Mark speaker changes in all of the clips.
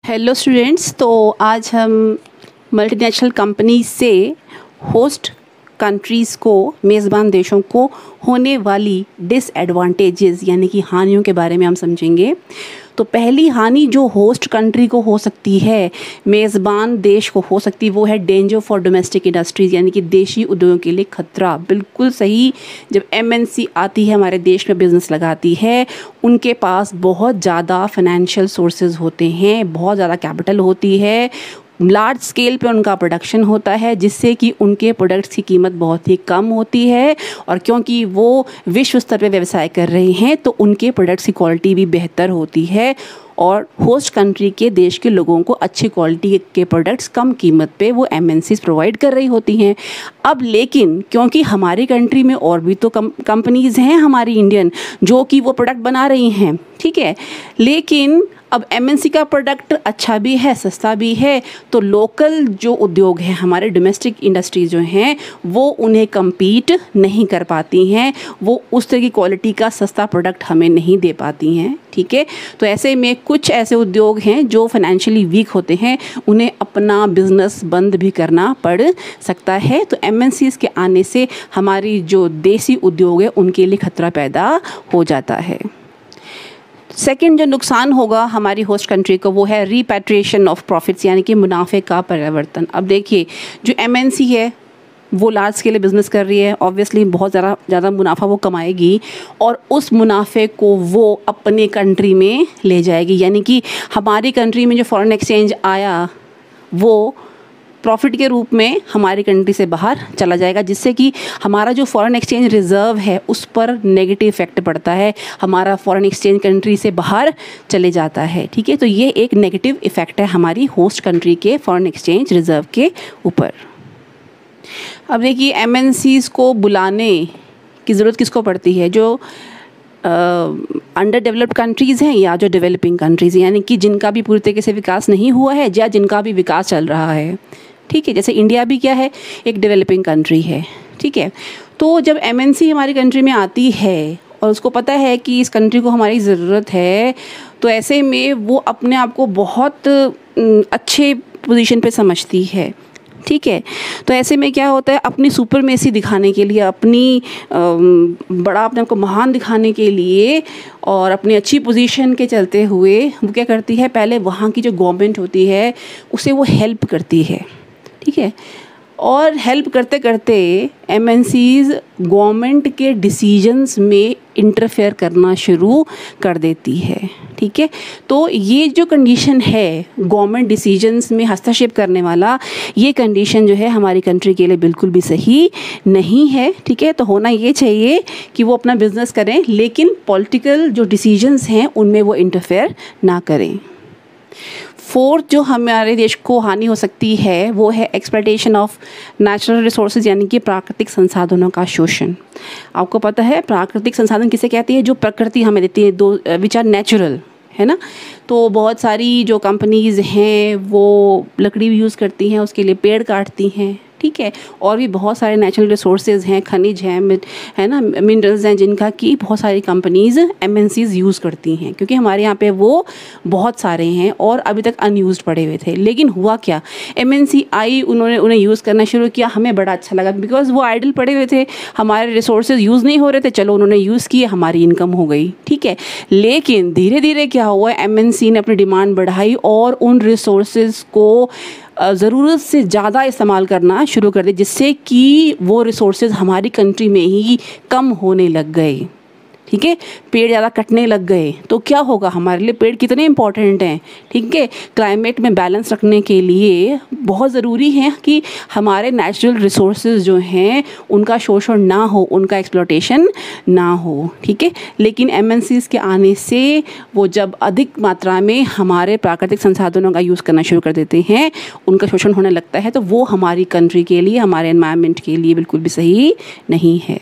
Speaker 1: Hello students, तो आज हम मल्टीनेशनल कंपनी से होस्ट कंट्रीज़ को, मेज़बान देशों को होने वाली डिसएडवांटेजेस यानी कि हानियों के बारे में हम समझेंगे। तो पहली हानि जो होस्ट कंट्री को हो सकती है, मेज़बान देश को हो सकती है, वो है डेंजर फॉर डोमेस्टिक इंडस्ट्रीज़ यानी कि देशी उद्योगों के लिए खतरा। बिल्कुल सही। जब एमएनसी आती है, हमारे देश में बिज़नेस लगाती है, उनके पास बहुत ज़्यादा फाइनेंशियल सोर्सेज होते हैं, बहुत ज़्यादा कैपिटल होती है, लार्ज स्केल पे उनका प्रोडक्शन होता है, जिससे कि उनके प्रोडक्ट्स की कीमत बहुत ही कम होती है। और क्योंकि वो विश्व स्तर पे व्यवसाय कर रहे हैं, तो उनके प्रोडक्ट्स की क्वालिटी भी बेहतर होती है और होस्ट कंट्री के देश के लोगों को अच्छी क्वालिटी के प्रोडक्ट्स कम कीमत पे वो एमएनसीज प्रोवाइड कर रही होती हैं। अब लेकिन क्योंकि हमारी कंट्री में और भी तो कंपनीज़ हैं हमारी इंडियन, जो कि वो प्रोडक्ट बना रही हैं, ठीक है, लेकिन अब एमएनसी का प्रोडक्ट अच्छा भी है, सस्ता भी है, तो लोकल जो उद्योग हैं, हमारे डोमेस्टिक इंडस्ट्री जो हैं, वो उन्हें compete नहीं कर पाती हैं, वो उस तरह की क्वालिटी का सस्ता प्रोडक्ट हमें नहीं दे पाती हैं, ठीक है। तो ऐसे में कुछ ऐसे उद्योग हैं जो फाइनेंशियली वीक होते हैं, उन्हें अपना बिजनेस बंद भी करना पड़ सकता है। तो एमएनसीज़ के आने से हमारी जो देसी उद्योग है उनके लिए खतरा पैदा हो जाता है। सेकेंड जो नुकसान होगा हमारी होस्ट कंट्री को, वो है रिपैट्रिएशन ऑफ प्रॉफिट्स यानी कि मुनाफे का परिवर्तन। अब देखिए, जो एमएनसी है वो लार्ज स्केल बिज़नेस कर रही है, ऑब्वियसली बहुत ज़्यादा मुनाफा वो कमाएगी और उस मुनाफे को वो अपने कंट्री में ले जाएगी, यानी कि हमारी कंट्री में जो फॉरेन एक्सचेंज आया वो प्रॉफिट के रूप में हमारी कंट्री से बाहर चला जाएगा, जिससे कि हमारा जो फॉरेन एक्सचेंज रिज़र्व है उस पर नेगेटिव इफेक्ट पड़ता है, हमारा फॉरेन एक्सचेंज कंट्री से बाहर चले जाता है, ठीक है। तो ये एक नेगेटिव इफेक्ट है हमारी होस्ट कंट्री के फॉरेन एक्सचेंज रिज़र्व के ऊपर। अब देखिए, एमएनसीज़ को बुलाने की ज़रूरत किसको पड़ती है? जो अंडर डेवलप्ड कंट्रीज़ हैं या जो डेवलपिंग कंट्रीज़, यानी कि जिनका भी पूरी तरीके से विकास नहीं हुआ है या जिनका भी विकास चल रहा है, ठीक है। जैसे इंडिया भी क्या है, एक डेवलपिंग कंट्री है, ठीक है। तो जब एमएनसी हमारी कंट्री में आती है और उसको पता है कि इस कंट्री को हमारी ज़रूरत है, तो ऐसे में वो अपने आप को बहुत अच्छे पोजीशन पे समझती है, ठीक है। तो ऐसे में क्या होता है, अपनी सुपरमेसी दिखाने के लिए, अपनी बड़ा अपने आप को महान दिखाने के लिए और अपनी अच्छी पोजीशन के चलते हुए वो क्या करती है, पहले वहाँ की जो गवर्नमेंट होती है उसे वो हेल्प करती है, ठीक है। और हेल्प करते करते एमएनसीज़ गवर्नमेंट के डिसीजंस में इंटरफेयर करना शुरू कर देती है, ठीक है। तो ये जो कंडीशन है गवर्नमेंट डिसीजंस में हस्तक्षेप करने वाला, ये कंडीशन जो है हमारी कंट्री के लिए बिल्कुल भी सही नहीं है, ठीक है। तो होना ये चाहिए कि वो अपना बिजनेस करें, लेकिन पॉलिटिकल जो डिसीजंस हैं उनमें वो इंटरफेयर ना करें। फोर्थ जो हमारे देश को हानि हो सकती है वो है एक्सप्लॉयटेशन ऑफ नेचुरल रिसोर्सेज यानी कि प्राकृतिक संसाधनों का शोषण। आपको पता है प्राकृतिक संसाधन किसे कहती है? जो प्रकृति हमें देती है, दो विच आर नेचुरल, है ना। तो बहुत सारी जो कंपनीज़ हैं वो लकड़ी भी यूज़ करती हैं, उसके लिए पेड़ काटती हैं, ठीक है। और भी बहुत सारे नेचुरल रिसोर्सेज हैं, खनिज हैं, है ना, मिनरल्स हैं, जिनका कि बहुत सारी कंपनीज़ एमएनसीज़ यूज़ करती हैं, क्योंकि हमारे यहाँ पे वो बहुत सारे हैं और अभी तक अनयूज्ड पड़े हुए थे। लेकिन हुआ क्या, एमएनसी आई, उन्होंने उन्हें यूज़ करना शुरू किया, हमें बड़ा अच्छा लगा बिकॉज वो आइडल पड़े हुए थे, हमारे रिसोर्सेज यूज़ नहीं हो रहे थे, चलो उन्होंने यूज़ किए, हमारी इनकम हो गई, ठीक है। लेकिन धीरे धीरे क्या हुआ, एमएनसी ने अपनी डिमांड बढ़ाई और उन रिसोर्सेज को ज़रूरत से ज़्यादा इस्तेमाल करना शुरू कर दिया, जिससे कि वो रिसोर्सेज हमारी कंट्री में ही कम होने लग गए, ठीक है। पेड़ ज़्यादा कटने लग गए तो क्या होगा, हमारे लिए पेड़ कितने इंपॉर्टेंट हैं, ठीक है। क्लाइमेट में बैलेंस रखने के लिए बहुत ज़रूरी है कि हमारे नेचुरल रिसोर्सेज जो हैं उनका शोषण ना हो, उनका एक्सप्लॉयटेशन ना हो, ठीक है। लेकिन एमएनसीज़ के आने से वो जब अधिक मात्रा में हमारे प्राकृतिक संसाधनों का यूज़ करना शुरू कर देते हैं, उनका शोषण होने लगता है, तो वो हमारी कंट्री के लिए, हमारे एनवायरनमेंट के लिए बिल्कुल भी सही नहीं है।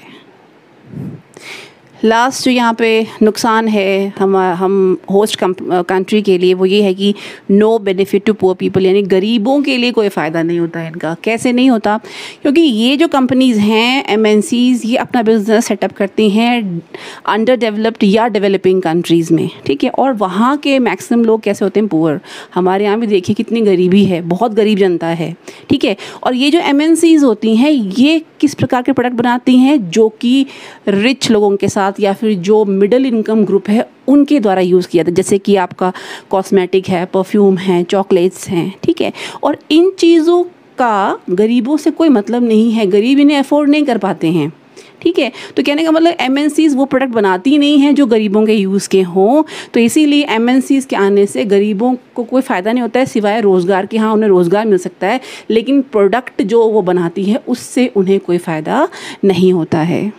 Speaker 1: लास्ट जो यहाँ पे नुकसान है हम होस्ट कंट्री के लिए वो ये है कि no benefit to poor people, यानी गरीबों के लिए कोई फ़ायदा नहीं होता है इनका। कैसे नहीं होता? क्योंकि ये जो कंपनीज़ हैं MNCs, ये अपना बिजनेस सेटअप करती हैं अंडर डेवलप्ड या डेवलपिंग कंट्रीज़ में, ठीक है। और वहाँ के मैक्सिमम लोग कैसे होते हैं? पुअर। हमारे यहाँ भी देखिए कितनी गरीबी है, बहुत गरीब जनता है, ठीक है। और ये जो MNCs होती हैं ये किस प्रकार के प्रोडक्ट बनाती हैं? जो कि रिच लोगों के साथ या फिर जो मिडिल इनकम ग्रुप है उनके द्वारा यूज़ किया था, जैसे कि आपका कॉस्मेटिक है, परफ्यूम है, चॉकलेट्स हैं, ठीक है। और इन चीज़ों का गरीबों से कोई मतलब नहीं है, गरीब इन्हें अफोर्ड नहीं कर पाते हैं, ठीक है। तो कहने का मतलब MNCs वो प्रोडक्ट बनाती नहीं हैं जो गरीबों के यूज़ के हों। तो इसीलिए MNCs के आने से गरीबों को कोई फ़ायदा नहीं होता है सिवाय रोज़गार के। हाँ, उन्हें रोज़गार मिल सकता है, लेकिन प्रोडक्ट जो वो बनाती है उससे उन्हें कोई फ़ायदा नहीं होता है।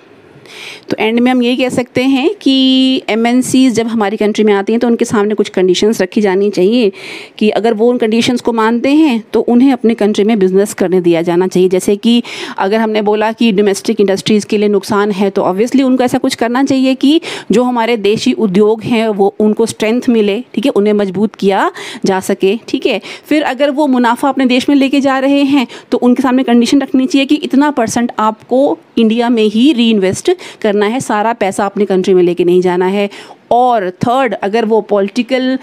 Speaker 1: तो एंड में हम यही कह सकते हैं कि MNCs जब हमारी कंट्री में आती हैं तो उनके सामने कुछ कंडीशंस रखी जानी चाहिए कि अगर वो उन कंडीशंस को मानते हैं तो उन्हें अपने कंट्री में बिज़नेस करने दिया जाना चाहिए। जैसे कि अगर हमने बोला कि डोमेस्टिक इंडस्ट्रीज़ के लिए नुकसान है तो ऑब्वियसली उनको ऐसा कुछ करना चाहिए कि जो हमारे देशी उद्योग हैं वो उनको स्ट्रेंथ मिले, ठीक है, उन्हें मजबूत किया जा सके, ठीक है। फिर अगर वो मुनाफा अपने देश में लेके जा रहे हैं तो उनके सामने कंडीशन रखनी चाहिए कि इतना % आपको इंडिया में ही री इन्वेस्ट करना है, सारा पैसा अपनी कंट्री में लेके नहीं जाना है। और थर्ड, अगर वो पॉलिटिकल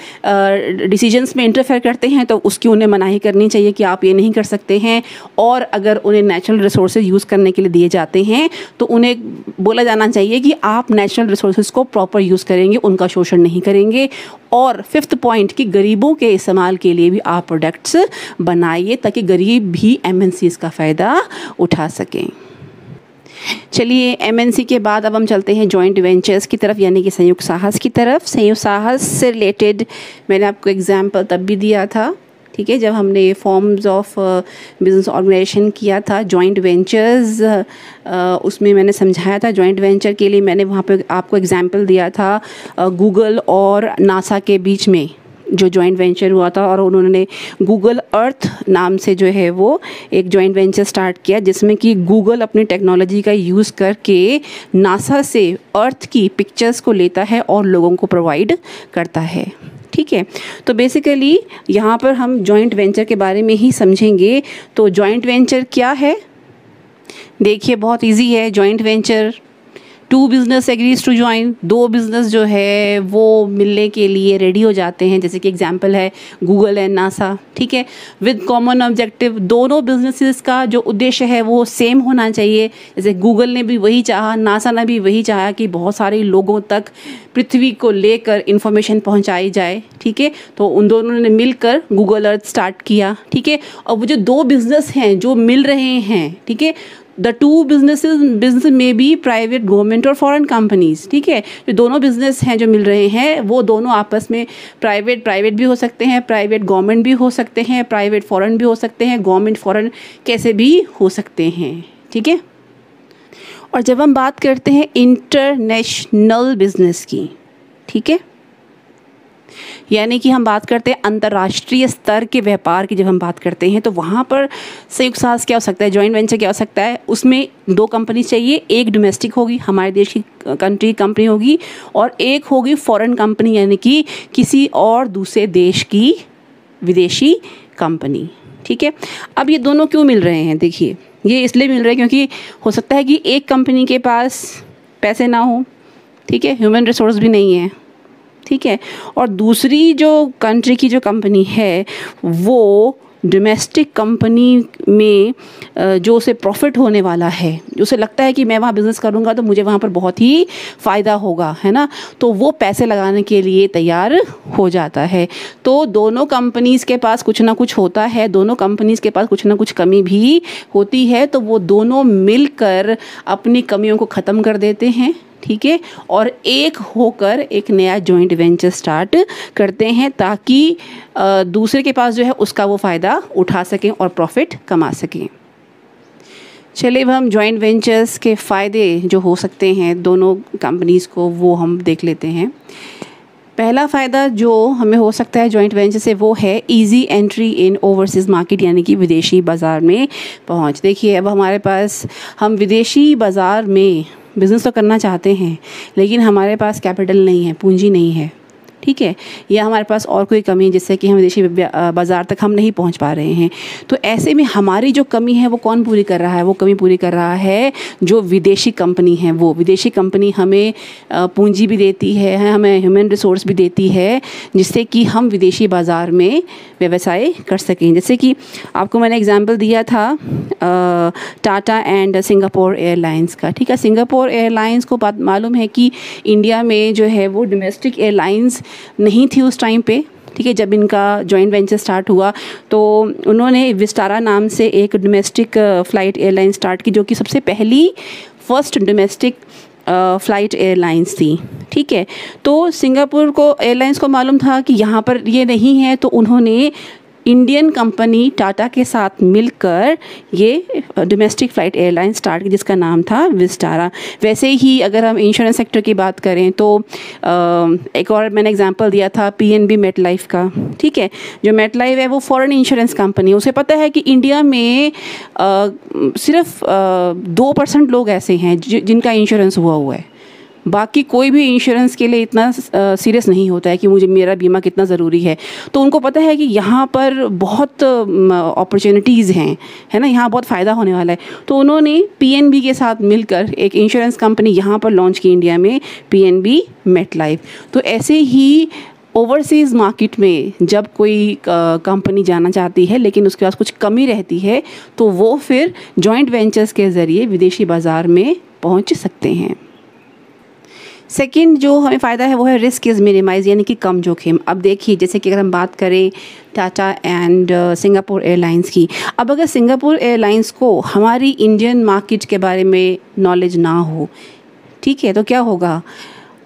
Speaker 1: डिसीजंस में इंटरफेयर करते हैं तो उसकी उन्हें मनाही करनी चाहिए कि आप ये नहीं कर सकते हैं। और अगर उन्हें नेचुरल रिसोर्सेज यूज़ करने के लिए दिए जाते हैं तो उन्हें बोला जाना चाहिए कि आप नेचुरल रिसोर्सेज को प्रॉपर यूज़ करेंगे, उनका शोषण नहीं करेंगे। और फिफ्थ पॉइंट कि गरीबों के इस्तेमाल के लिए भी आप प्रोडक्ट्स बनाइए ताकि गरीब भी MNCs का फ़ायदा उठा सकें। चलिए, MNC के बाद अब हम चलते हैं जॉइंट वेंचर्स की तरफ, यानी कि संयुक्त साहस की तरफ। संयुक्त साहस से रिलेटेड मैंने आपको एग्जाम्पल तब भी दिया था, ठीक है, जब हमने फॉर्म्स ऑफ बिजनेस ऑर्गेनाइजेशन किया था जॉइंट वेंचर्स, उसमें मैंने समझाया था जॉइंट वेंचर के लिए मैंने वहाँ पे आपको एग्जाम्पल दिया था गूगल और नासा के बीच में जो जॉइंट वेंचर हुआ था। और उन्होंने गूगल अर्थ नाम से जो है वो एक जॉइंट वेंचर स्टार्ट किया जिसमें कि गूगल अपनी टेक्नोलॉजी का यूज़ करके नासा से अर्थ की पिक्चर्स को लेता है और लोगों को प्रोवाइड करता है, ठीक है। तो बेसिकली यहाँ पर हम जॉइंट वेंचर के बारे में ही समझेंगे। तो जॉइंट वेंचर क्या है? देखिए, बहुत इजी है। Joint venture, 2 business agrees to join, 2 business जो है वो मिलने के लिए रेडी हो जाते हैं, जैसे कि एग्जांपल है गूगल एंड नासा, ठीक है, विद कॉमन ऑब्जेक्टिव। दोनों बिजनेसेस का जो उद्देश्य है वो सेम होना चाहिए। जैसे गूगल ने भी वही चाहा, नासा ने भी वही चाहा कि बहुत सारे लोगों तक पृथ्वी को लेकर इंफॉर्मेशन पहुंचाई जाए, ठीक है। तो उन दोनों ने मिलकर गूगल अर्थ स्टार्ट किया, ठीक है। और वो जो 2 बिजनेस हैं जो मिल रहे हैं, ठीक है, द 2 बिजनेस में बी प्राइवेट, गवर्नमेंट और फॉरेन कंपनीज, ठीक है। जो दोनों बिजनेस हैं जो मिल रहे हैं वो दोनों आपस में प्राइवेट भी हो सकते हैं, प्राइवेट गवर्नमेंट भी हो सकते हैं, प्राइवेट फॉरेन भी हो सकते हैं, गवर्नमेंट फॉरेन कैसे भी हो सकते हैं, ठीक है। और जब हम बात करते हैं इंटरनेशनल बिजनेस की, ठीक है, यानी कि हम बात करते हैं अंतर्राष्ट्रीय स्तर के व्यापार की, जब हम बात करते हैं तो वहाँ पर संयुक्त साहस क्या हो सकता है, जॉइंट वेंचर क्या हो सकता है? उसमें 2 कंपनी चाहिए, एक डोमेस्टिक होगी, हमारे देश की कंपनी होगी, और एक होगी फॉरेन कंपनी, यानी कि किसी और दूसरे देश की विदेशी कंपनी, ठीक है। अब ये दोनों क्यों मिल रहे हैं? देखिए, ये इसलिए मिल रहे हैं क्योंकि हो सकता है कि एक कंपनी के पास पैसे ना हो, ठीक है, ह्यूमन रिसोर्स भी नहीं है, ठीक है, और दूसरी जो कंट्री की जो कंपनी है वो डोमेस्टिक कंपनी में जो उसे प्रॉफिट होने वाला है, उसे लगता है कि मैं वहाँ बिज़नेस करूँगा तो मुझे वहाँ पर बहुत ही फ़ायदा होगा, है ना, तो वो पैसे लगाने के लिए तैयार हो जाता है। तो दोनों कंपनीज़ के पास कुछ ना कुछ होता है, दोनों कंपनीज़ के पास कुछ ना कुछ कमी भी होती है, तो वो दोनों मिलकर अपनी कमियों को ख़त्म कर देते हैं, ठीक है, और एक होकर एक नया जॉइंट वेंचर स्टार्ट करते हैं ताकि दूसरे के पास जो है उसका वो फ़ायदा उठा सकें और प्रॉफिट कमा सकें। चलिए, अब हम जॉइंट वेंचर्स के फ़ायदे जो हो सकते हैं दोनों कंपनीज़ को वो हम देख लेते हैं। पहला फ़ायदा जो हमें हो सकता है जॉइंट वेंचर से वो है easy entry in overseas market, यानी कि विदेशी बाज़ार में पहुंच। देखिए, अब हमारे पास हम विदेशी बाज़ार में बिज़नेस तो करना चाहते हैं, लेकिन हमारे पास कैपिटल नहीं है, पूंजी नहीं है, ठीक है, या हमारे पास और कोई कमी है जिससे कि हम विदेशी बाज़ार तक हम नहीं पहुंच पा रहे हैं। तो ऐसे में हमारी जो कमी है वो कौन पूरी कर रहा है? वो कमी पूरी कर रहा है जो विदेशी कंपनी है। वो विदेशी कंपनी हमें पूंजी भी देती है, हमें ह्यूमन रिसोर्स भी देती है, जिससे कि हम विदेशी बाज़ार में व्यवसाय कर सकें। जैसे कि आपको मैंने एग्जाम्पल दिया था टाटा एंड सिंगापुर एयरलाइंस का, ठीक है। सिंगापुर एयरलाइंस को बात मालूम है कि इंडिया में जो है वो डोमेस्टिक एयरलाइंस नहीं थी उस टाइम पे, ठीक है। जब इनका जॉइंट वेंचर स्टार्ट हुआ तो उन्होंने विस्टारा नाम से एक डोमेस्टिक फ़्लाइट एयरलाइन स्टार्ट की, जो कि सबसे पहली फर्स्ट डोमेस्टिक फ़्लाइट एयरलाइंस थी, ठीक है। तो सिंगापुर को एयरलाइंस को मालूम था कि यहाँ पर ये नहीं है, तो उन्होंने इंडियन कंपनी टाटा के साथ मिलकर ये डोमेस्टिक फ़्लाइट एयरलाइन स्टार्ट की, जिसका नाम था विस्टारा। वैसे ही अगर हम इंश्योरेंस सेक्टर की बात करें तो एक और मैंने एग्जांपल दिया था पीएनबी मेट लाइफ का, ठीक है। जो मेट लाइफ है वो फॉरेन इंश्योरेंस कंपनी है। उसे पता है कि इंडिया में सिर्फ 2% लोग ऐसे हैं जिनका इंश्योरेंस हुआ है। बाकी कोई भी इंश्योरेंस के लिए इतना सीरियस नहीं होता है कि मुझे मेरा बीमा कितना ज़रूरी है। तो उनको पता है कि यहाँ पर बहुत अपॉर्चुनिटीज़ हैं, है ना, यहाँ बहुत फ़ायदा होने वाला है। तो उन्होंने पीएनबी के साथ मिलकर एक इंश्योरेंस कंपनी यहाँ पर लॉन्च की इंडिया में, पीएनबी मेट लाइफ। तो ऐसे ही ओवरसीज़ मार्केट में जब कोई कंपनी जाना चाहती है लेकिन उसके पास कुछ कमी रहती है, तो वो फिर जॉइंट वेंचर्स के ज़रिए विदेशी बाज़ार में पहुँच सकते हैं। सेकंड जो हमें फ़ायदा है वो है रिस्क इज़ मिनिमाइज, यानी कि कम जोखिम। अब देखिए, जैसे कि अगर हम बात करें टाटा एंड सिंगापुर एयरलाइंस की, अब अगर सिंगापुर एयरलाइंस को हमारी इंडियन मार्केट के बारे में नॉलेज ना हो, ठीक है, तो क्या होगा,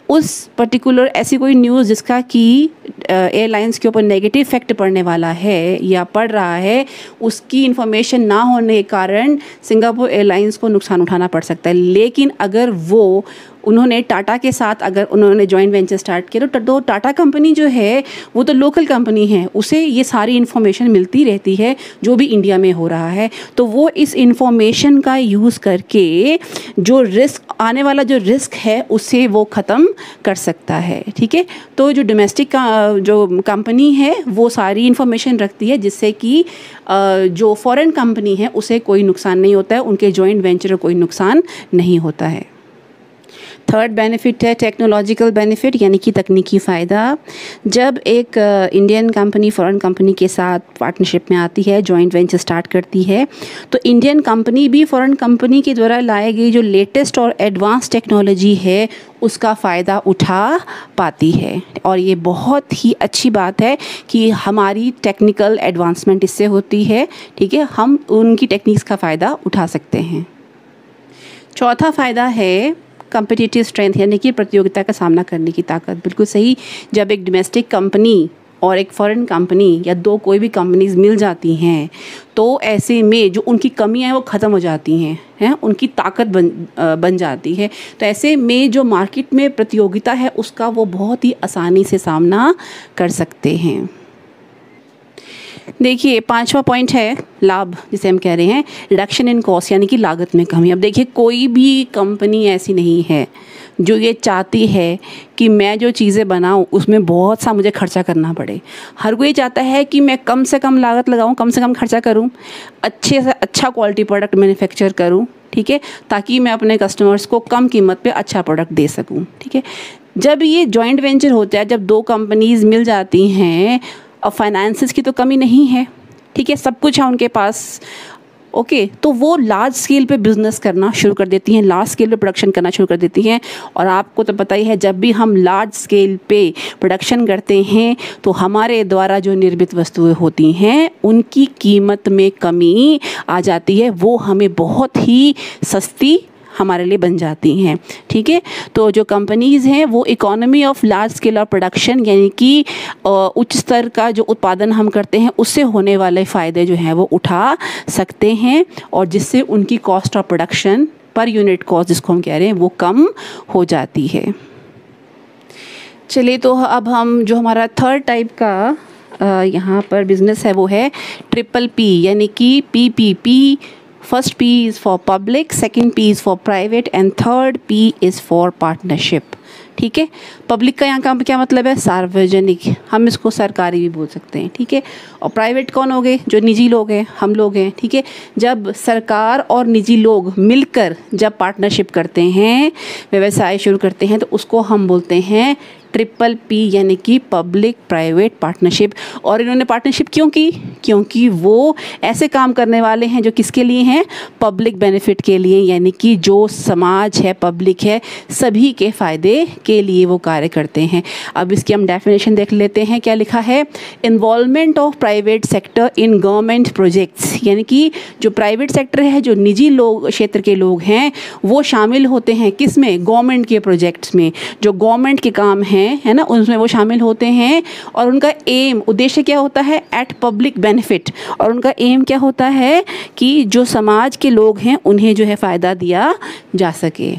Speaker 1: उस पर्टिकुलर ऐसी कोई न्यूज़ जिसका कि एयरलाइंस के ऊपर नेगेटिव इफेक्ट पड़ने वाला है या पड़ रहा है, उसकी इन्फॉर्मेशन ना होने के कारण सिंगापुर एयरलाइंस को नुकसान उठाना पड़ सकता है। लेकिन अगर वो उन्होंने टाटा के साथ अगर उन्होंने जॉइंट वेंचर स्टार्ट किया तो टाटा कंपनी जो है वो तो लोकल कंपनी है, उसे ये सारी इन्फॉर्मेशन मिलती रहती है जो भी इंडिया में हो रहा है। तो वो इस इन्फॉर्मेशन का यूज़ करके जो रिस्क आने वाला जो रिस्क है उसे वो ख़त्म कर सकता है, ठीक है। तो जो डोमेस्टिक जो कंपनी है वो सारी इन्फॉर्मेशन रखती है, जिससे कि जो फॉरेन कंपनी है उसे कोई नुकसान नहीं होता है, उनके जॉइंट वेंचर को कोई नुकसान नहीं होता है। थर्ड बेनिफिट है टेक्नोलॉजिकल बेनिफिट, यानी कि तकनीकी फ़ायदा। जब एक इंडियन कंपनी फॉरेन कंपनी के साथ पार्टनरशिप में आती है, जॉइंट वेंचर स्टार्ट करती है, तो इंडियन कंपनी भी फॉरेन कंपनी के द्वारा लाई गई जो लेटेस्ट और एडवांस टेक्नोलॉजी है उसका फ़ायदा उठा पाती है। और ये बहुत ही अच्छी बात है कि हमारी टेक्निकल एडवांसमेंट इससे होती है, ठीक है, हम उनकी टेक्निक्स का फ़ायदा उठा सकते हैं। चौथा फ़ायदा है कम्पिटिटिव स्ट्रेंथ, यानी कि प्रतियोगिता का सामना करने की ताकत। बिल्कुल सही, जब एक डोमेस्टिक कंपनी और एक फॉरेन कंपनी या दो कोई भी कंपनीज मिल जाती हैं तो ऐसे में जो उनकी कमियां हैं वो ख़त्म हो जाती हैं, उनकी ताकत बन जाती है। तो ऐसे में जो मार्केट में प्रतियोगिता है उसका वो बहुत ही आसानी से सामना कर सकते हैं। देखिए, पांचवा पॉइंट है लाभ, जिसे हम कह रहे हैं रिडक्शन इन कॉस्ट, यानी कि लागत में कमी। अब देखिए, कोई भी कंपनी ऐसी नहीं है जो ये चाहती है कि मैं जो चीज़ें बनाऊं उसमें बहुत सा मुझे खर्चा करना पड़े। हर कोई चाहता है कि मैं कम से कम लागत लगाऊं, कम से कम खर्चा करूं, अच्छे से अच्छा क्वालिटी प्रोडक्ट मैन्युफैक्चर करूं, ठीक है, ताकि मैं अपने कस्टमर्स को कम कीमत पे अच्छा प्रोडक्ट दे सकूं, ठीक है। जब ये जॉइंट वेंचर होता है, जब दो कंपनीज मिल जाती हैं और फाइनेंसेस की तो कमी नहीं है, ठीक है, सब कुछ है उनके पास, ओके, तो वो लार्ज स्केल पे बिज़नेस करना शुरू कर देती हैं, लार्ज स्केल पे प्रोडक्शन करना शुरू कर देती हैं। और आपको तो पता ही है, जब भी हम लार्ज स्केल पे प्रोडक्शन करते हैं तो हमारे द्वारा जो निर्मित वस्तुएं होती हैं उनकी कीमत में कमी आ जाती है, वो हमें बहुत ही सस्ती हमारे लिए बन जाती हैं, ठीक है। तो जो कंपनीज़ हैं वो economy of large scale of production, यानी कि उच्च स्तर का जो उत्पादन हम करते हैं उससे होने वाले फ़ायदे जो हैं वो उठा सकते हैं, और जिससे उनकी cost of production per unit cost जिसको हम कह रहे हैं वो कम हो जाती है। चलिए, तो अब हम जो हमारा थर्ड टाइप का यहाँ पर बिज़नेस है वो है ट्रिपल पी, यानी कि PPP first P is for public, second P is for private and third P is for partnership. ठीक है, पब्लिक का यहाँ का क्या मतलब है, सार्वजनिक, हम इसको सरकारी भी बोल सकते हैं। ठीक है, और प्राइवेट कौन हो गए, जो निजी लोग हैं, हम लोग हैं। ठीक है, जब सरकार और निजी लोग मिलकर जब पार्टनरशिप करते हैं, व्यवसाय शुरू करते हैं, तो उसको हम बोलते हैं PPP यानी कि पब्लिक प्राइवेट पार्टनरशिप। और इन्होंने पार्टनरशिप क्यों की, क्योंकि वो ऐसे काम करने वाले हैं जो किसके लिए हैं, पब्लिक बेनिफिट के लिए, यानी कि जो समाज है, पब्लिक है, सभी के फ़ायदे के लिए वो कार्य करते हैं। अब इसकी हम डेफिनेशन देख लेते हैं, क्या लिखा है, involvement of private sector in government projects, यानी कि जो प्राइवेट सेक्टर है, जो निजी लोग क्षेत्र के लोग हैं, वो शामिल होते हैं किस में, गवर्नमेंट के प्रोजेक्ट्स में, जो गवर्नमेंट के काम हैं, है ना, उसमें वो शामिल होते हैं। और उनका एम, उद्देश्य क्या होता है, एट पब्लिक बेनिफिट, और उनका एम क्या होता है कि जो समाज के लोग हैं उन्हें जो है फ़ायदा दिया जा सके।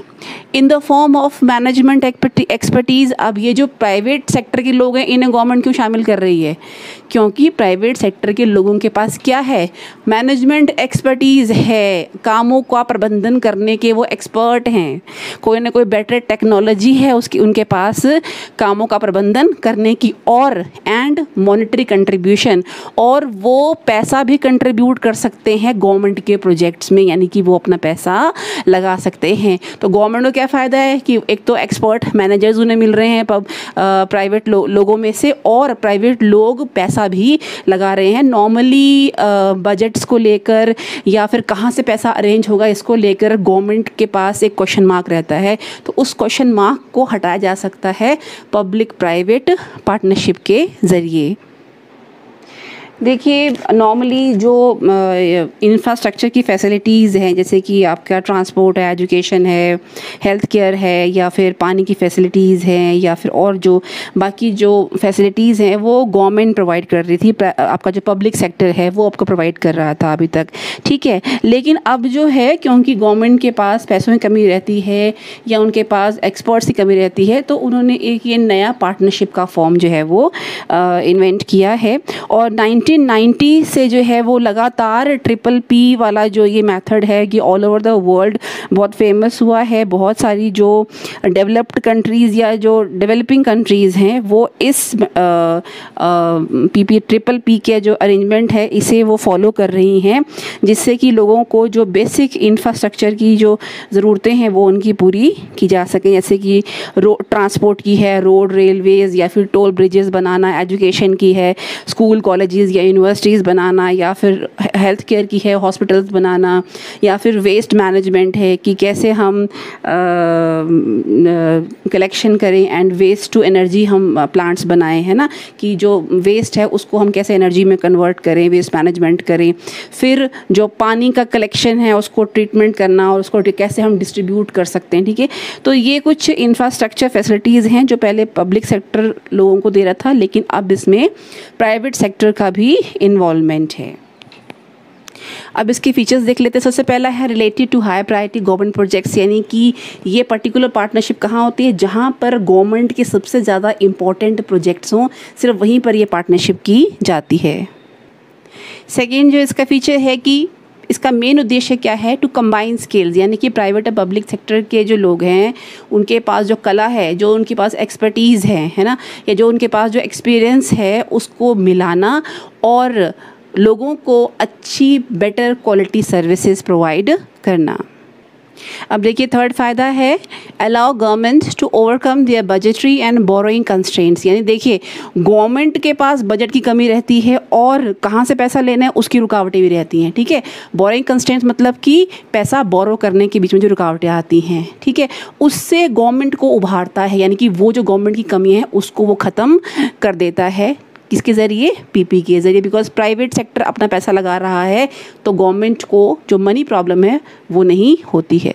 Speaker 1: In the form of management expertise. अब ये जो प्राइवेट सेक्टर के लोग हैं, इन्हें गवर्नमेंट क्यों शामिल कर रही है, क्योंकि प्राइवेट सेक्टर के लोगों के पास क्या है, मैनेजमेंट एक्सपर्टीज़ है, कामों का प्रबंधन करने के वो एक्सपर्ट हैं, कोई ना कोई बेटर टेक्नोलॉजी है उसकी उनके पास कामों का प्रबंधन करने की, और एंड मॉनेटरी कंट्रीब्यूशन, और वो पैसा भी कंट्रीब्यूट कर सकते हैं गवर्नमेंट के प्रोजेक्ट्स में, यानी कि वो अपना पैसा लगा सकते हैं। तो गवर्नमेंट को क्या फ़ायदा है कि एक तो एक्सपर्ट मैनेजर्स उन्हें मिल रहे हैं प्राइवेट लोगों में से, और प्राइवेट लोग पैसा भी लगा रहे हैं। नॉर्मली बजट्स को लेकर या फिर कहाँ से पैसा अरेंज होगा इसको लेकर गवर्नमेंट के पास एक क्वेश्चन मार्क रहता है, तो उस क्वेश्चन मार्क को हटाया जा सकता है पब्लिक प्राइवेट पार्टनरशिप के ज़रिए। देखिए, नॉर्मली जो इंफ्रास्ट्रक्चर की फैसिलिटीज़ हैं, जैसे कि आपका ट्रांसपोर्ट है, एजुकेशन है, हेल्थ केयर है, या फिर पानी की फैसिलिटीज़ हैं, या फिर और जो बाकी जो फैसिलिटीज़ हैं वो गवर्नमेंट प्रोवाइड कर रही थी, आपका जो पब्लिक सेक्टर है वो आपको प्रोवाइड कर रहा था अभी तक। ठीक है, लेकिन अब जो है, क्योंकि गवर्नमेंट के पास पैसों की कमी रहती है या उनके पास एक्सपर्ट्स की कमी रहती है, तो उन्होंने एक ये नया पार्टनरशिप का फॉर्म जो है वो इन्वेंट किया है। और 1990 से जो है वो लगातार PPP वाला जो ये मेथड है कि ऑल ओवर द वर्ल्ड बहुत फेमस हुआ है। बहुत सारी जो डेवलप्ड कंट्रीज़ या जो डेवलपिंग कंट्रीज़ हैं वो इस PPP के जो अरेंजमेंट है इसे वो फॉलो कर रही हैं, जिससे कि लोगों को जो बेसिक इंफ्रास्ट्रक्चर की जो ज़रूरतें हैं वो उनकी पूरी की जा सकें, जैसे कि ट्रांसपोर्ट की है, रोड, रेलवेज़, या फिर टोल ब्रिजेस बनाना, एजुकेशन की है, स्कूल कॉलेजेस या यूनिवर्सिटीज़ बनाना, या फिर हेल्थ केयर की है, हॉस्पिटल्स बनाना, या फिर वेस्ट मैनेजमेंट है कि कैसे हम कलेक्शन करें एंड वेस्ट टू एनर्जी हम प्लांट्स बनाएं, है ना, कि जो वेस्ट है उसको हम कैसे एनर्जी में कन्वर्ट करें, वेस्ट मैनेजमेंट करें। फिर जो पानी का कलेक्शन है उसको ट्रीटमेंट करना और उसको कैसे हम डिस्ट्रीब्यूट कर सकते हैं। ठीक है, तो ये कुछ इंफ्रास्ट्रक्चर फैसिलिटीज़ हैं जो पहले पब्लिक सेक्टर लोगों को दे रहा था, लेकिन अब इसमें प्राइवेट सेक्टर का भी इन्वॉल्वमेंट है। अब इसके फीचर्स देख लेते हैं। सबसे पहला है related to high priority government projects, यानी कि ये पर्टिकुलर पार्टनरशिप कहाँ होती है, जहाँ पर गवर्नमेंट के सबसे ज़्यादा इंपॉर्टेंट प्रोजेक्ट्स हों, सिर्फ वहीं पर ये पार्टनरशिप की जाती है। सेकेंड जो इसका फीचर है कि इसका मेन उद्देश्य क्या है, टू कंबाइन स्किल्स, यानी कि प्राइवेट और पब्लिक सेक्टर के जो लोग हैं उनके पास जो कला है, जो उनके पास एक्सपर्टीज़ है ना, या जो उनके पास जो एक्सपीरियंस है उसको मिलाना और लोगों को अच्छी बेटर क्वालिटी सर्विसेज प्रोवाइड करना। अब देखिए, थर्ड फ़ायदा है allow government to overcome their budgetary and borrowing constraints, यानी देखिए गवर्नमेंट के पास बजट की कमी रहती है और कहाँ से पैसा लेना है उसकी रुकावटें भी रहती हैं। ठीक है, बोरोइंग कंस्ट्रेंट्स मतलब कि पैसा बोरो करने के बीच में जो रुकावटें आती हैं, ठीक है, उससे गवर्नमेंट को उभारता है, यानी कि वो जो गवर्नमेंट की कमी है उसको वो ख़त्म कर देता है। किसके ज़रिए, PP के ज़रिए, बिकॉज प्राइवेट सेक्टर अपना पैसा लगा रहा है तो गवर्नमेंट को जो मनी प्रॉब्लम है वो नहीं होती है।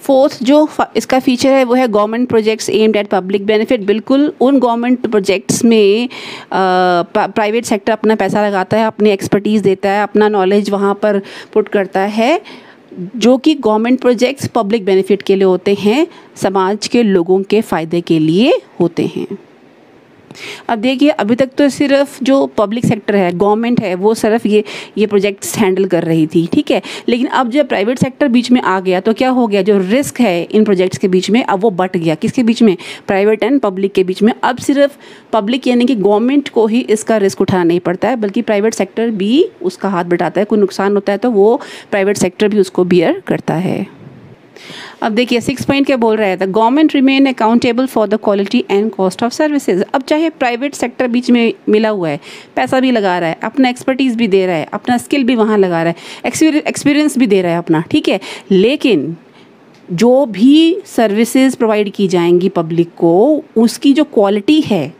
Speaker 1: फोर्थ जो इसका फीचर है वो है government projects aimed at public benefit. बिल्कुल उन गवर्नमेंट प्रोजेक्ट्स में प्राइवेट सेक्टर अपना पैसा लगाता है, अपनी एक्सपर्टीज़ देता है, अपना नॉलेज वहाँ पर पुट करता है, जो कि गवर्नमेंट प्रोजेक्ट्स पब्लिक बेनिफिट के लिए होते हैं, समाज के लोगों के फ़ायदे के लिए होते हैं। अब देखिए, अभी तक तो सिर्फ जो पब्लिक सेक्टर है, गवर्नमेंट है, वो सिर्फ ये प्रोजेक्ट्स हैंडल कर रही थी, ठीक है। लेकिन अब जब प्राइवेट सेक्टर बीच में आ गया तो क्या हो गया, जो रिस्क है इन प्रोजेक्ट्स के बीच में अब वो बट गया। किसके बीच में? प्राइवेट एंड पब्लिक के बीच में। अब सिर्फ पब्लिक यानी कि गवर्नमेंट को ही इसका रिस्क उठाना नहीं पड़ता है, बल्कि प्राइवेट सेक्टर भी उसका हाथ बटाता है। कोई नुकसान होता है तो वो प्राइवेट सेक्टर भी उसको बियर करता है। अब देखिए 6 पॉइंट क्या बोल रहा है, the government remain accountable for the quality and cost of services. अब चाहे प्राइवेट सेक्टर बीच में मिला हुआ है, पैसा भी लगा रहा है, अपना एक्सपर्टीज़ भी दे रहा है, अपना स्किल भी वहाँ लगा रहा है, एक्सपीरियंस भी दे रहा है अपना, ठीक है, लेकिन जो भी सर्विसेज प्रोवाइड की जाएंगी पब्लिक को, उसकी जो क्वालिटी है,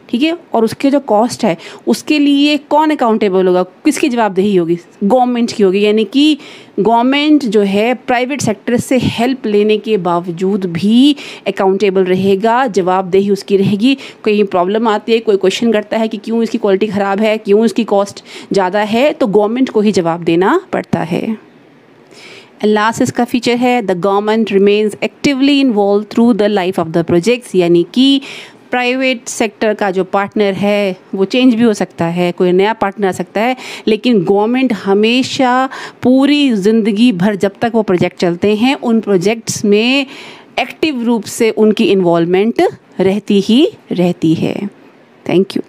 Speaker 1: ठीक है, और उसके जो कॉस्ट है, उसके लिए कौन अकाउंटेबल होगा, किसकी जवाबदेही होगी? गवर्नमेंट की होगी। यानी कि गवर्नमेंट जो है प्राइवेट सेक्टर से हेल्प लेने के बावजूद भी अकाउंटेबल रहेगा, जवाबदेही उसकी रहेगी। कोई प्रॉब्लम आती है, कोई क्वेश्चन करता है कि क्यों इसकी क्वालिटी ख़राब है, क्यों इसकी कॉस्ट ज़्यादा है, तो गवर्नमेंट को ही जवाब देना पड़ता है। लास्ट इसका फीचर है, the government remains actively involve through the life of the projects. यानी कि प्राइवेट सेक्टर का जो पार्टनर है वो चेंज भी हो सकता है, कोई नया पार्टनर आ सकता है, लेकिन गवर्नमेंट हमेशा पूरी ज़िंदगी भर जब तक वो प्रोजेक्ट चलते हैं उन प्रोजेक्ट्स में एक्टिव रूप से उनकी इन्वॉल्वमेंट रहती ही रहती है। Thank you.